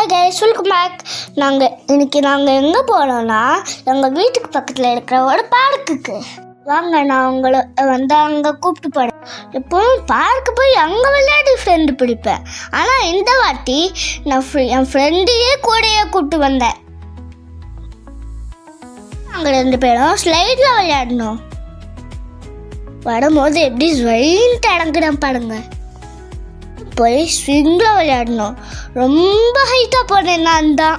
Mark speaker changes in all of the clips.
Speaker 1: Hi guys, welcome back. இன்னைக்கு நாங்கள் எங்கே போகிறோன்னா எங்கள் வீட்டுக்கு பக்கத்தில் இருக்கிற ஒரு பார்க்குக்கு வாங்க. நான் உங்களை அங்கே கூப்பிட்டு போகிறேன். எப்போவும் பார்க்கு போய் அங்கே விளையாடி ஃப்ரெண்டு பிடிப்பேன். ஆனால் இந்த வாட்டி நான் என் ஃப்ரெண்டையே கூடையே கூப்பிட்டு வந்தேன். நாங்கள் 2 பேரும் ஸ்லைடில் விளையாடணும். வரும்போது எப்படி ஸ்வைன்ட்டு அடங்குறேன் பாருங்க. போய் ஸ்விங்கில் விளையாடணும். ரொம்ப ஹைட்டாக போனேன் நான் தான்.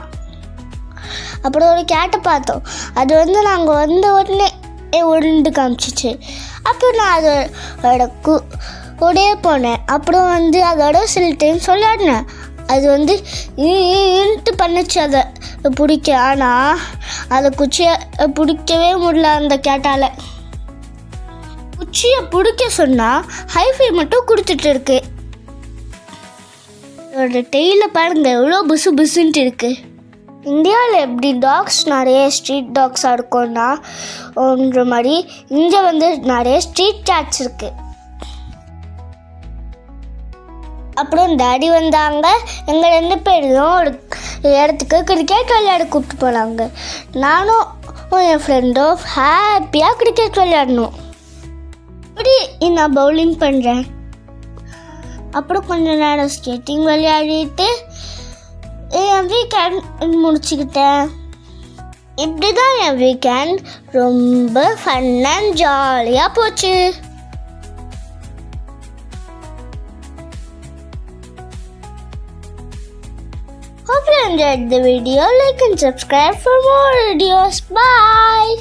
Speaker 1: அப்புறம் ஒரு கேட்டை பார்த்தோம். அது நாங்கள் வந்த உடனே உருண்டு காமிச்சிச்சு. அப்புறம் நான் அதோட கூடயே போனேன். அப்புறம் அதோட சில டைம்ஸ் விளையாடினேன். அது இன்ட்டு பண்ணிச்சு அதை பிடிக்க. ஆனால் அதை குச்சியை பிடிக்கவே முடியல. அந்த கேட்டால் குச்சியை பிடிக்க சொன்னால் ஹைஃபை மட்டும் கொடுத்துட்டு இருக்கு. அதோட டெய்ல பாருங்க எவ்வளோ புசு புசுன்ட்டு இருக்கு. இந்தியாவில் எப்படி டாக்ஸ் நிறைய ஸ்ட்ரீட் டாக்ஸாக இருக்கும்னா ஒன்ற மாதிரி இங்கே நிறைய ஸ்ட்ரீட் கேட்ஸ் இருக்கு. அப்புறம் டாடி வந்தாங்க. எங்கள் 2 பேரையும் ஒரு இடத்துக்கு கிரிக்கெட் விளையாட கூப்பிட்டு போனாங்க. நானும் என் ஃப்ரெண்டும் ஹாப்பியாக கிரிக்கெட் விளையாடணும். இப்படி நான் பவுலிங் பண்ணுறேன். அப்புறம் கொஞ்ச நேரம் ஸ்கேட்டிங் விளையாடிட்டு என் வீக்கெண்ட் முடிச்சுக்கிட்டேன். இப்படி தான் என் வீக்கெண்ட் ரொம்ப ஃபன் அண்ட் ஜாலியாக போச்சு. Hope you enjoyed the video. Like and subscribe for more videos. Bye.